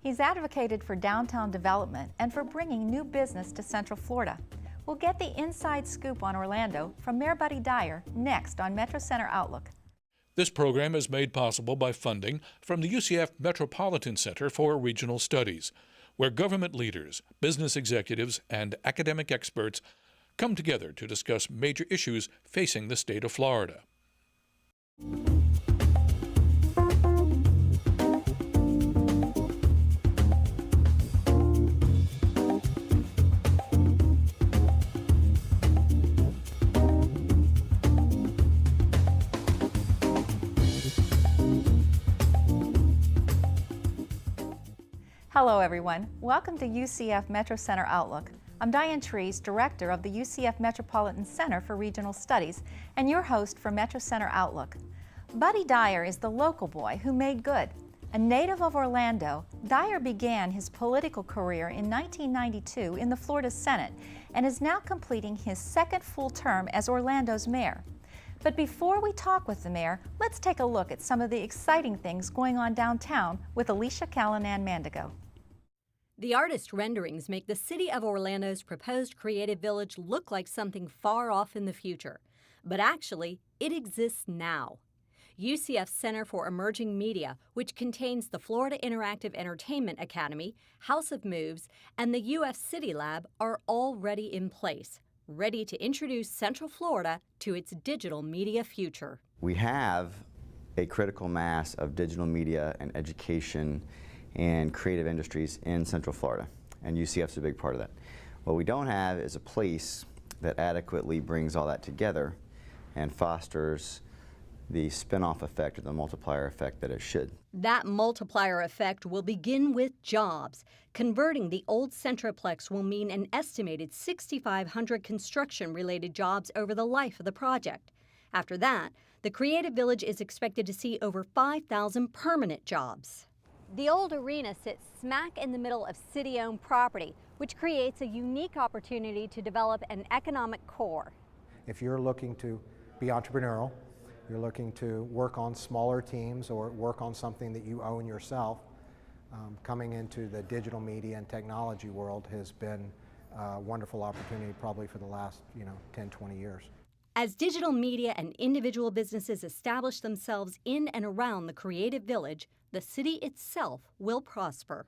He's advocated for downtown development and for bringing new business to Central Florida. We'll get the inside scoop on Orlando from Mayor Buddy Dyer next on Metro Center Outlook. This program is made possible by funding from the UCF Metropolitan Center for Regional Studies, where government leaders, business executives, and academic experts come together to discuss major issues facing the state of Florida. Hello everyone, welcome to UCF Metro Center Outlook. I'm Diane Trees, Director of the UCF Metropolitan Center for Regional Studies, and your host for Metro Center Outlook. Buddy Dyer is the local boy who made good. A native of Orlando, Dyer began his political career in 1992 in the Florida Senate and is now completing his second full term as Orlando's mayor. But before we talk with the mayor, let's take a look at some of the exciting things going on downtown with Alicia Callanan-Mandigo. The artist renderings make the city of Orlando's proposed creative village look like something far off in the future. But actually, it exists now. UCF Center for Emerging Media, which contains the Florida Interactive Entertainment Academy, House of Moves, and the UF City Lab are already in place, ready to introduce Central Florida to its digital media future. We have a critical mass of digital media and education and creative industries in Central Florida, and UCF's a big part of that. What we don't have is a place that adequately brings all that together and fosters the spin-off effect or the multiplier effect that it should. That multiplier effect will begin with jobs. Converting the old Centroplex will mean an estimated 6,500 construction-related jobs over the life of the project. After that, the Creative Village is expected to see over 5,000 permanent jobs. The old arena sits smack in the middle of city-owned property, which creates a unique opportunity to develop an economic core. If you're looking to be entrepreneurial, you're looking to work on smaller teams or work on something that you own yourself, coming into the digital media and technology world has been a wonderful opportunity probably for the last 10, 20 years. As digital media and individual businesses establish themselves in and around the Creative Village, the city itself will prosper.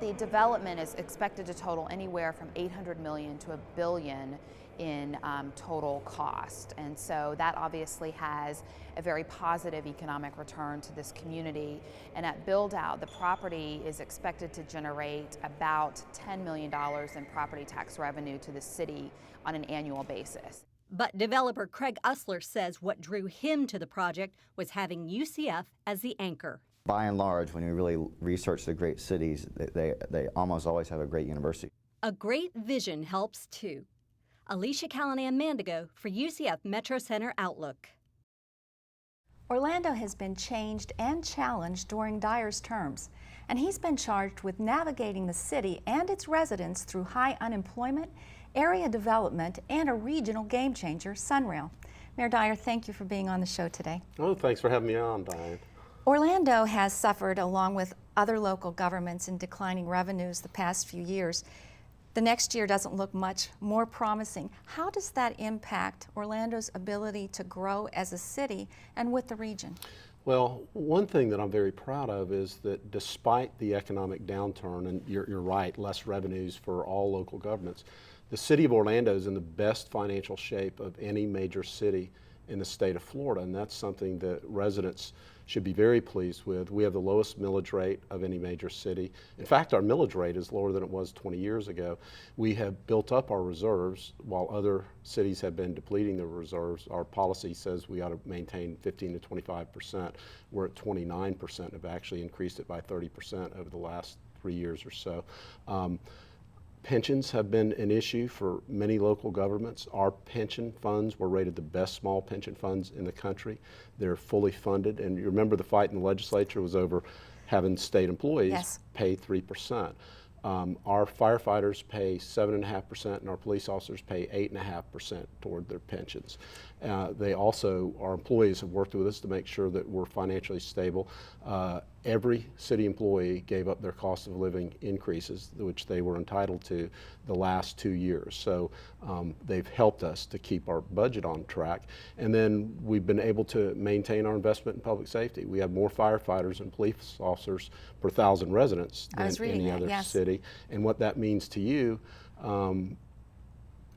The development is expected to total anywhere from $800 million to $1 billion in total cost, and so that obviously has a very positive economic return to this community. And at build out, the property is expected to generate about $10 million in property tax revenue to the city on an annual basis. But developer Craig Usler says what drew him to the project was having UCF as the anchor. By and large, when you really research the great cities, they almost always have a great university. A great vision helps too. Alicia Callanan-Mandigo for UCF Metro Center Outlook. Orlando has been changed and challenged during Dyer's terms, and he's been charged with navigating the city and its residents through high unemployment, area development, and a regional game changer, Sunrail. Mayor Dyer, thank you for being on the show today. Oh, thanks for having me on, Diane. Orlando has suffered, along with other local governments, in declining revenues the past few years. The next year doesn't look much more promising. How does that impact Orlando's ability to grow as a city and with the region? Well, one thing that I'm very proud of is that despite the economic downturn, and you're right, less revenues for all local governments, the city of Orlando is in the best financial shape of any major city in the state of Florida, and that's something that residents should be very pleased with. We have the lowest millage rate of any major city. In fact, our millage rate is lower than it was 20 years ago. We have built up our reserves while other cities have been depleting their reserves. Our policy says we ought to maintain 15 to 25%. We're at 29%, have actually increased it by 30% over the last 3 years or so. Pensions have been an issue for many local governments. Our pension funds were rated the best small pension funds in the country. They're fully funded, and you remember the fight in the legislature was over having state employees pay 3%. Our firefighters pay 7.5%, and our police officers pay 8.5% toward their pensions. Our employees have worked with us to make sure that we're financially stable. Every city employee gave up their cost of living increases, which they were entitled to the last 2 years. So they've helped us to keep our budget on track. And then we've been able to maintain our investment in public safety. We have more firefighters and police officers per 1,000 residents than any other city. And what that means to you,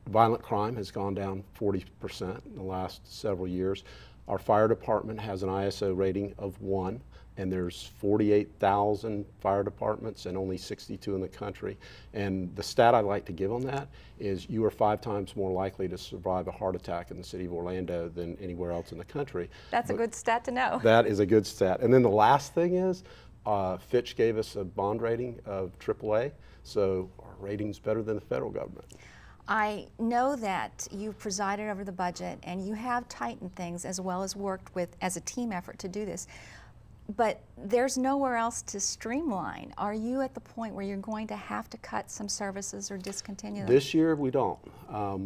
violent crime has gone down 40% in the last several years. Our fire department has an ISO rating of 1, and there's 48,000 fire departments and only 62 in the country. And the stat I like to give on that is you are 5 times more likely to survive a heart attack in the city of Orlando than anywhere else in the country. That's a good stat to know. That is a good stat. And then the last thing is, Fitch gave us a bond rating of AAA, so our rating's better than the federal government. I know that you've presided over the budget and you have tightened things as well as worked with as a team effort to do this, but there's nowhere else to streamline. Are you at the point where you're going to have to cut some services or discontinue them? This year we don't.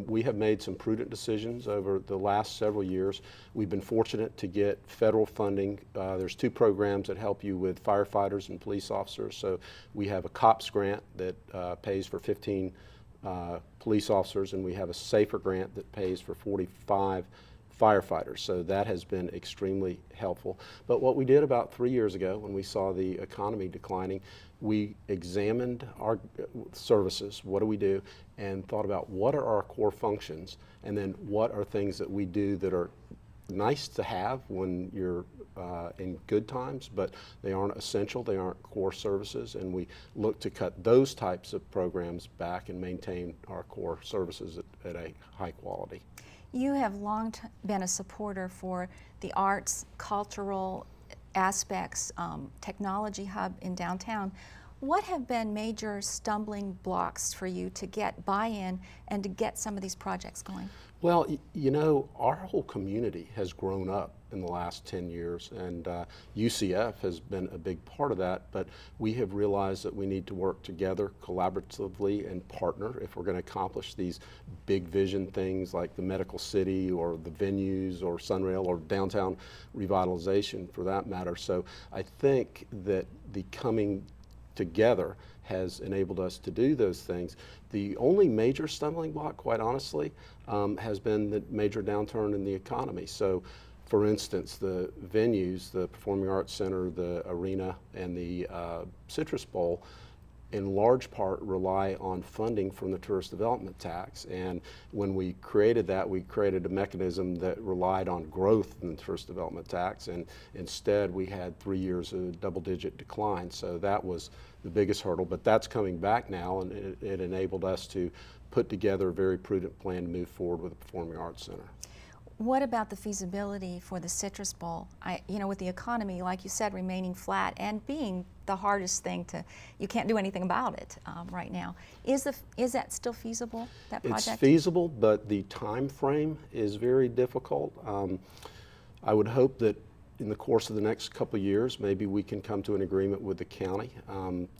We have made some prudent decisions over the last several years. We've been fortunate to get federal funding. There's 2 programs that help you with firefighters and police officers. So we have a COPS grant that pays for 15 police officers, and we have a SAFER grant that pays for 45 firefighters. So that has been extremely helpful. But what we did about 3 years ago when we saw the economy declining, we examined our services, what do we do, and thought about what are our core functions, and then what are things that we do that are nice to have when you're in good times, but they aren't essential, they aren't core services, and we look to cut those types of programs back and maintain our core services at a high quality. You have long been a supporter for the arts, cultural aspects, technology hub in downtown. What have been major stumbling blocks for you to get buy-in and to get some of these projects going? Well, you know, our whole community has grown up in the last 10 years, and UCF has been a big part of that, but we have realized that we need to work together collaboratively and partner if we're going to accomplish these big vision things like the medical city or the venues or Sunrail or downtown revitalization for that matter. So I think that the coming together has enabled us to do those things. The only major stumbling block, quite honestly, has been the major downturn in the economy. So, for instance, the venues, the Performing Arts Center, the arena, and the Citrus Bowl, in large part rely on funding from the tourist development tax. And when we created that, we created a mechanism that relied on growth in the tourist development tax, and instead we had 3 years of double-digit decline. So that was the biggest hurdle, but that's coming back now, and it enabled us to put together a very prudent plan to move forward with the Performing Arts Center. What about the feasibility for the Citrus Bowl? You know, with the economy, like you said, remaining flat and being the hardest thing you can't do anything about it right now. Is that still feasible, that project? It's feasible, but the time frame is very difficult. I would hope that in the course of the next couple of years, maybe we can come to an agreement with the county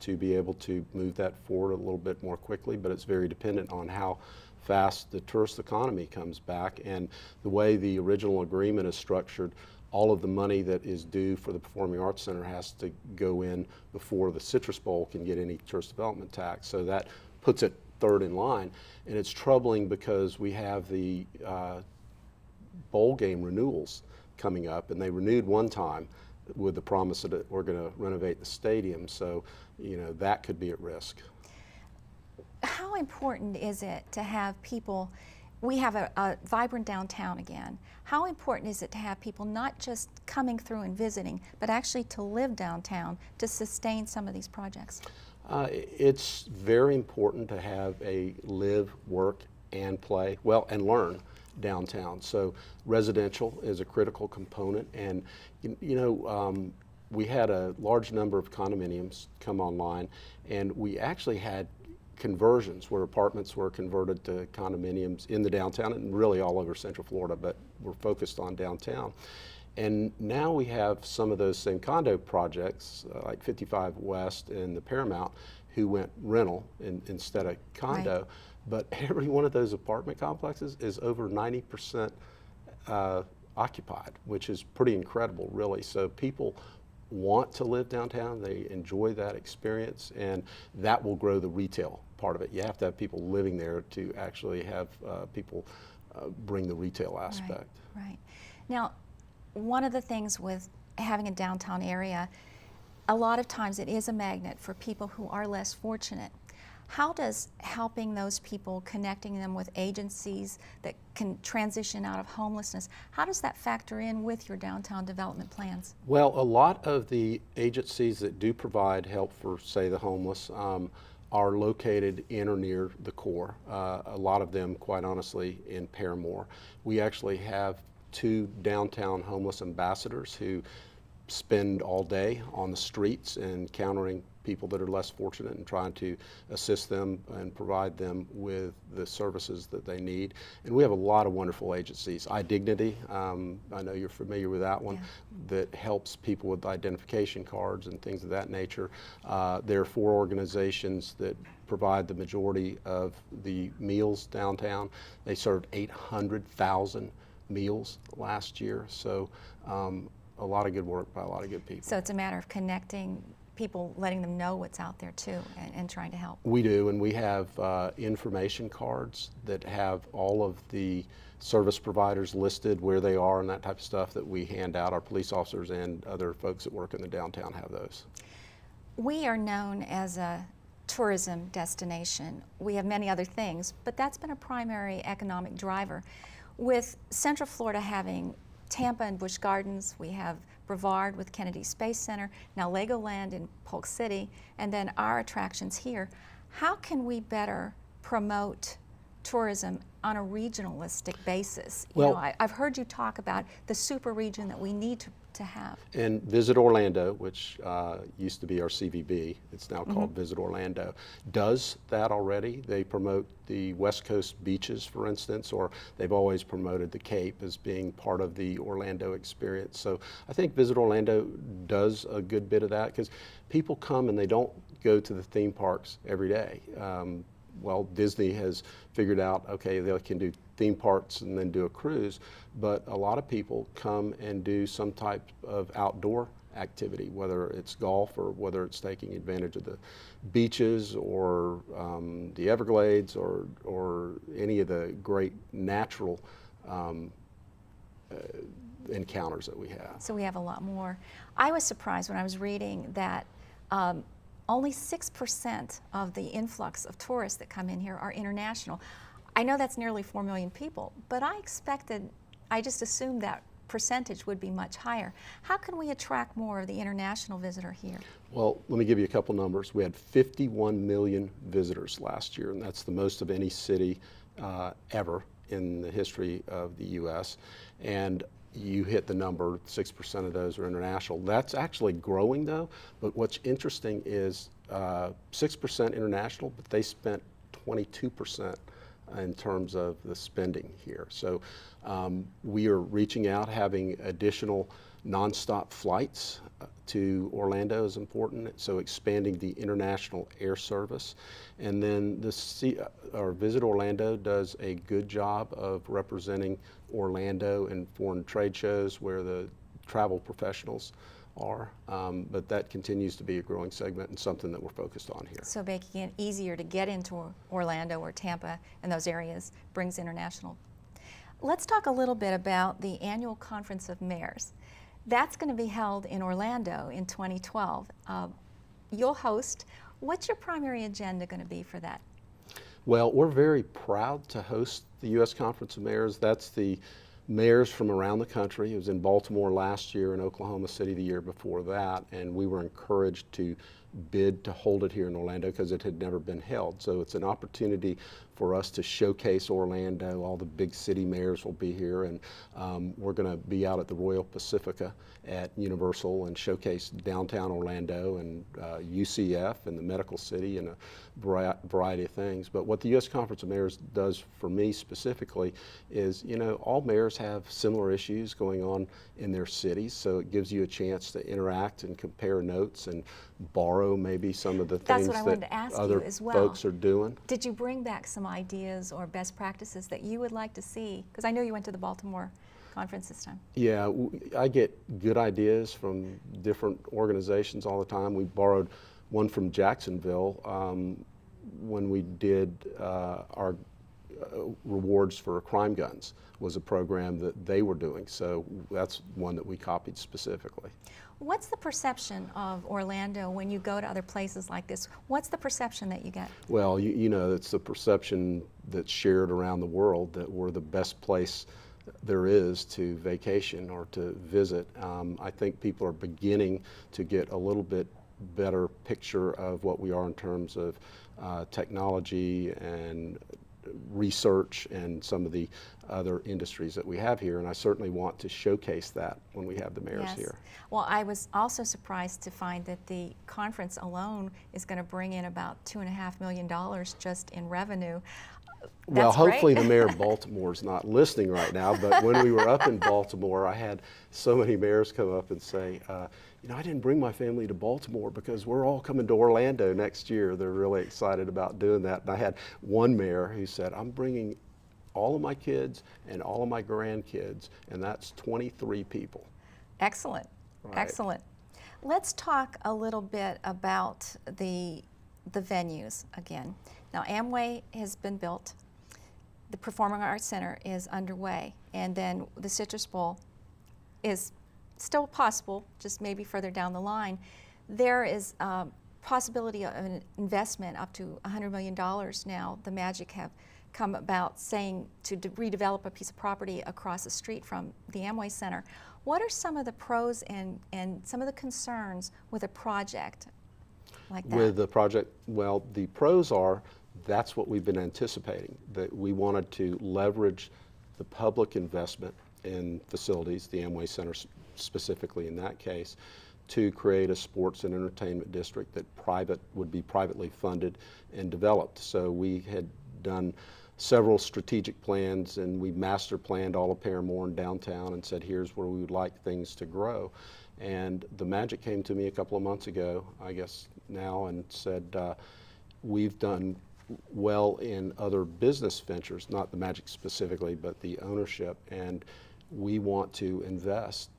to be able to move that forward a little bit more quickly, but it's very dependent on how fast the tourist economy comes back, and the way the original agreement is structured, all of the money that is due for the Performing Arts Center has to go in before the Citrus Bowl can get any tourist development tax. So that puts it third in line, and it's troubling because we have the bowl game renewals coming up, and they renewed one time with the promise that we're going to renovate the stadium, so you know that could be at risk. How important is it to have people, we have a vibrant downtown again, how important is it to have people not just coming through and visiting, but actually to live downtown to sustain some of these projects? It's very important to have a live, work, and play, well, and learn downtown. So residential is a critical component, and you know, we had a large number of condominiums come online, and we actually had conversions where apartments were converted to condominiums in the downtown and really all over Central Florida, but we're focused on downtown. And now we have some of those same condo projects, like 55 West and the Paramount, who went rental instead of condo. Right. But every one of those apartment complexes is over 90% occupied, which is pretty incredible, really. So people want to live downtown, they enjoy that experience, and that will grow the retail part of it. You have to have people living there to actually have people bring the retail aspect. Right. Now, one of the things with having a downtown area, a lot of times it is a magnet for people who are less fortunate. How does helping those people, connecting them with agencies that can transition out of homelessness, how does that factor in with your downtown development plans? Well, a lot of the agencies that do provide help for, say, the homeless are located in or near the core. A lot of them, quite honestly, in Paramore. We actually have 2 downtown homeless ambassadors who spend all day on the streets encountering people that are less fortunate and trying to assist them and provide them with the services that they need. And we have a lot of wonderful agencies. iDignity, I know you're familiar with that one, that helps people with identification cards and things of that nature. There are 4 organizations that provide the majority of the meals downtown. They served 800,000 meals last year, so a lot of good work by a lot of good people. So it's a matter of connecting people, letting them know what's out there too, and trying to help. We do, and we have information cards that have all of the service providers listed, where they are, and that type of stuff that we hand out. Our police officers and other folks that work in the downtown have those. We are known as a tourism destination. We have many other things, but that's been a primary economic driver. With Central Florida having Tampa and Busch Gardens, we have Brevard with Kennedy Space Center, now Legoland in Polk City, and then our attractions here. How can we better promote tourism on a regionalistic basis? I've heard you talk about the super region that we need to have. And Visit Orlando, which used to be our CVB, it's now called Visit Orlando, does that already. They promote the West Coast beaches, for instance, or they've always promoted the Cape as being part of the Orlando experience. So I think Visit Orlando does a good bit of that, because people come and they don't go to the theme parks every day. Well, Disney has figured out, okay, they can do theme parks and then do a cruise, but a lot of people come and do some type of outdoor activity, whether it's golf or whether it's taking advantage of the beaches or the Everglades or any of the great natural encounters that we have. So we have a lot more. I was surprised when I was reading that only 6% of the influx of tourists that come in here are international. I know that's nearly 4 million people, but I just assumed that percentage would be much higher. How can we attract more of the international visitor here? Well, let me give you a couple numbers. We had 51 million visitors last year, and that's the most of any city ever in the history of the U.S. And you hit the number, 6% of those are international. That's actually growing though, but what's interesting is 6% international, but they spent 22% in terms of the spending here. So we are reaching out, having additional nonstop flights to Orlando is important, so expanding the international air service. And then Visit Orlando does a good job of representing Orlando in foreign trade shows where the travel professionals are, but that continues to be a growing segment and something that we're focused on here. So making it easier to get into Orlando or Tampa and those areas brings international. Let's talk a little bit about the annual Conference of Mayors. That's going to be held in Orlando in 2012. You'll host. What's your primary agenda going to be for that? Well, we're very proud to host the U.S. Conference of Mayors. That's the mayors from around the country. It was in Baltimore last year and Oklahoma City the year before that, and we were encouraged to bid to hold it here in Orlando because it had never been held. So it's an opportunity for us to showcase Orlando. All the big city mayors will be here, and we're going to be out at the Royal Pacifica at Universal and showcase downtown Orlando and UCF and the Medical City and a variety of things. But what the U.S. Conference of Mayors does for me specifically is, all mayors have similar issues going on in their cities, so it gives you a chance to interact and compare notes and borrow maybe some of the things that other folks are doing. Did you bring back some ideas or best practices that you would like to see? Because I know you went to the Baltimore conference this time? Yeah, I get good ideas from different organizations all the time. We borrowed one from Jacksonville when we did our rewards for crime guns, was a program that they were doing. So that's one that we copied specifically. What's the perception of Orlando when you go to other places like this? What's the perception that you get? Well, you know, it's the perception that's shared around the world that we're the best place there is to vacation or to visit. I think people are beginning to get a little bit better picture of what we are in terms of technology and research and some of the other industries that we have here, and I certainly want to showcase that when we have the mayors here. Well, I was also surprised to find that the conference alone is going to bring in about $2.5 million just in revenue. Well, That's hopefully great. the mayor of Baltimore is not listening right now, but when we were up in Baltimore, I had so many mayors come up and say, you know, I didn't bring my family to Baltimore because we're all coming to Orlando next year. They're really excited about doing that. And I had one mayor who said, I'm bringing all of my kids and all of my grandkids, and that's 23 people. Excellent, Right. excellent. Let's talk a little bit about the venues again. Now, Amway has been built. The Performing Arts Center is underway, and then the Citrus Bowl is still possible, just maybe further down the line. There is a possibility of an investment up to $100 million now. The Magic have come about saying to redevelop a piece of property across the street from the Amway Center. What are some of the pros and some of the concerns with a project like that? With the project, well, the pros are that's what we've been anticipating, that we wanted to leverage the public investment in facilities, the Amway Center specifically in that case, to create a sports and entertainment district that would be privately funded and developed. So we had done several strategic plans, and we master planned all of Paramore and downtown and said, here's where we would like things to grow. And the Magic came to me a couple of months ago, I guess now, and said, we've done well in other business ventures, not the Magic specifically, but the ownership, and we want to invest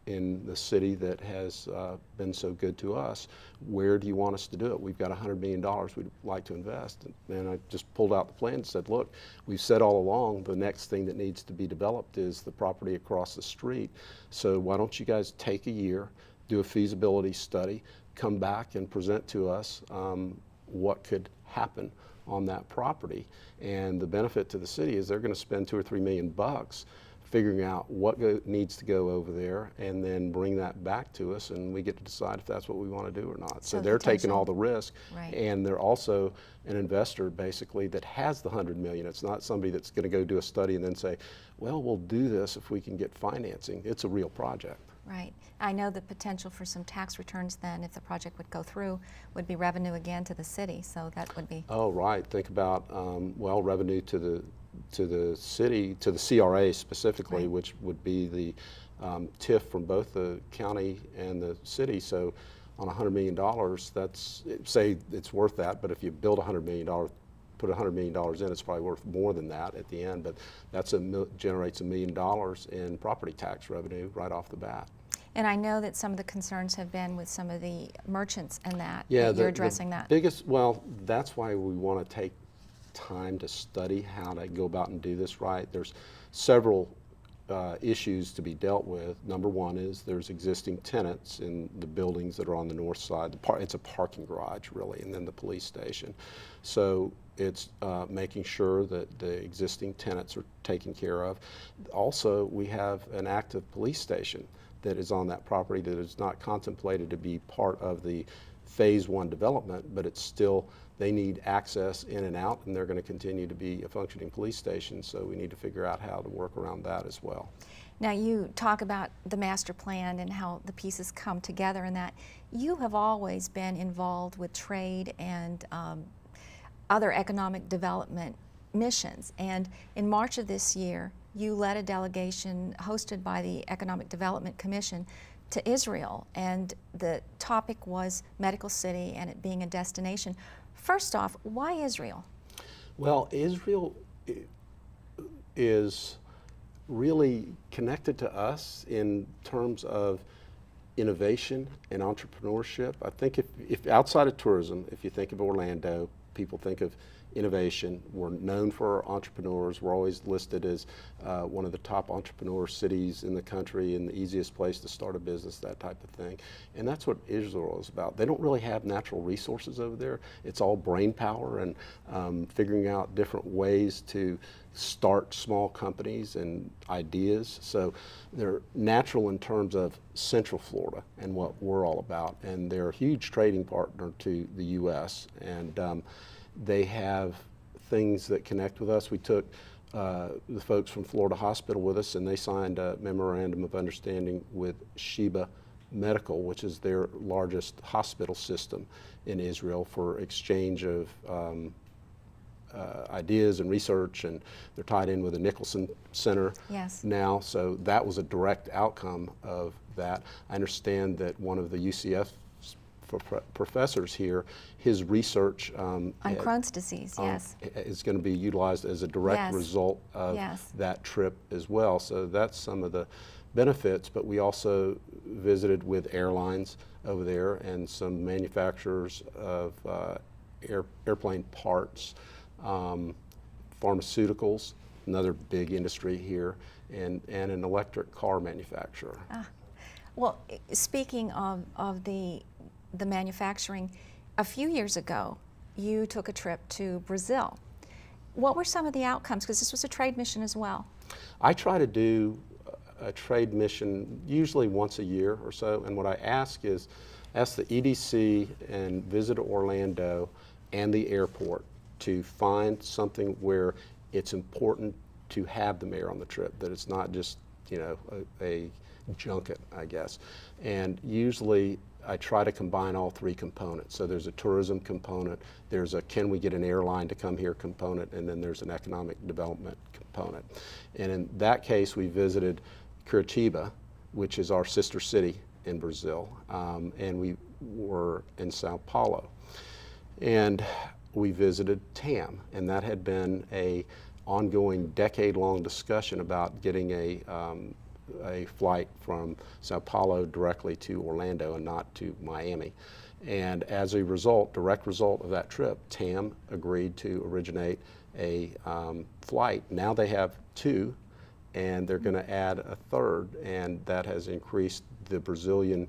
in the city that has been so good to us. Where do you want us to do it? We've got $100 million we'd like to invest. And I just pulled out the plan and said, look, we've said all along the next thing that needs to be developed is the property across the street. So why don't you guys take a year, do a feasibility study, come back and present to us what could happen on that property. And the benefit to the city is they're going to spend $2 or $3 million figuring out what needs to go over there and then bring that back to us, and we get to decide if that's what we want to do or not. So they're taking all the risk, right. And they're also an investor basically that has the $100 million. It's not somebody that's going to go do a study and then say, well, we'll do this if we can get financing. It's a real project. Right. I know the potential for some tax returns then, if the project would go through, would be revenue again to the city, so that would be... Oh, right. Think about, well, revenue to the city, to the CRA specifically, right. which would be the TIF from both the county and the city. So on $100 million, that's, say it's worth that, but if you build $100 million, put $100 million in, it's probably worth more than that at the end, but that's generates $1 million in property tax revenue right off the bat. And I know that some of the concerns have been with some of the merchants and that, Yeah, you're addressing that. Biggest, well, that's why we want to take time to study how to go about and do this right. There's several issues to be dealt with. Number one is there's existing tenants in the buildings that are on the north side. It's a parking garage really, and then the police station. So it's making sure that the existing tenants are taken care of. Also, we have an active police station that is on that property that is not contemplated to be part of the phase one development, but it's still, they need access in and out, and they're going to continue to be a functioning police station, so we need to figure out how to work around that as well. Now you talk about the master plan and how the pieces come together and that. You have always been involved with trade and other economic development missions, and in March of this year you led a delegation hosted by the Economic Development Commission to Israel, and the topic was Medical City and it being a destination. First off, why Israel? Well, Israel is really connected to us in terms of innovation and entrepreneurship. I think if outside of tourism, if you think of Orlando, people think of innovation. We're known for our entrepreneurs. We're always listed as one of the top entrepreneur cities in the country and the easiest place to start a business, that type of thing. And that's what Israel is about. They don't really have natural resources over there. It's all brain power and figuring out different ways to start small companies and ideas. So they're natural in terms of Central Florida and what we're all about. And they're a huge trading partner to the U.S. And they have things that connect with us. We took the folks from Florida Hospital with us, and they signed a memorandum of understanding with Sheba Medical, which is their largest hospital system in Israel, for exchange of ideas and research, and they're tied in with the Nicholson Center now, so that was a direct outcome of that. I understand that one of the UCF professors here, his research on Crohn's disease, is going to be utilized as a direct result of that trip as well. So that's some of the benefits, but we also visited with airlines over there and some manufacturers of airplane parts, pharmaceuticals, another big industry here, and an electric car manufacturer. Well, speaking of the manufacturing, a few years ago, you took a trip to Brazil. What were some of the outcomes? Because this was a trade mission as well. I try to do a trade mission usually once a year or so, and what I ask the EDC and Visit Orlando and the airport to find something where it's important to have the mayor on the trip, that it's not just, you know, a junket, I guess. And usually I try to combine all three components. So there's a tourism component, there's a can we get an airline to come here component, and then there's an economic development component. And in that case, we visited Curitiba, which is our sister city in Brazil, and we were in Sao Paulo. And we visited TAM, and that had been a ongoing decade-long discussion about getting a flight from Sao Paulo directly to Orlando and not to Miami. And as a result, direct result of that trip, TAM agreed to originate a flight. Now they have two, and they're going to add a third, and that has increased the Brazilian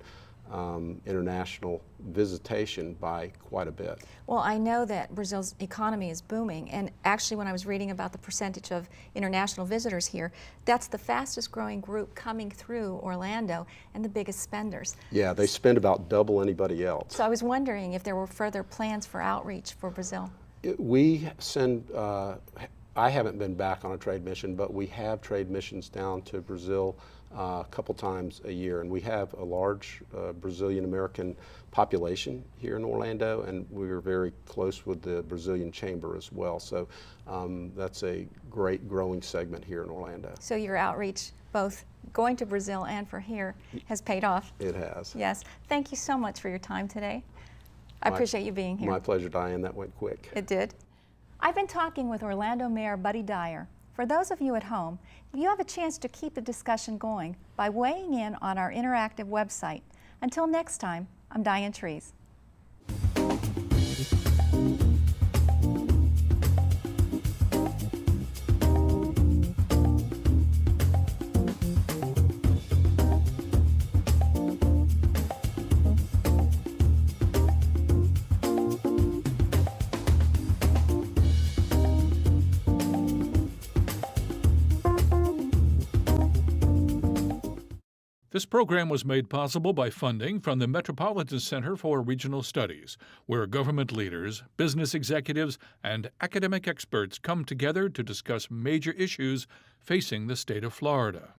international visitation by quite a bit. Well, I know that Brazil's economy is booming, and actually when I was reading about the percentage of international visitors here, that's the fastest growing group coming through Orlando and the biggest spenders. Yeah, they spend about double anybody else. So I was wondering if there were further plans for outreach for Brazil. We send, I haven't been back on a trade mission, but we have trade missions down to Brazil a couple times a year, and we have a large Brazilian American population here in Orlando, and we're very close with the Brazilian Chamber as well. So that's a great growing segment here in Orlando. So your outreach, both going to Brazil and for here, has paid off. It has. Yes. Thank you so much for your time today. I appreciate you being here. My pleasure, Diane. That went quick. It did. I've been talking with Orlando Mayor Buddy Dyer. For those of you at home, you have a chance to keep the discussion going by weighing in on our interactive website. Until next time, I'm Diane Trees. This program was made possible by funding from the Metropolitan Center for Regional Studies, where government leaders, business executives, and academic experts come together to discuss major issues facing the state of Florida.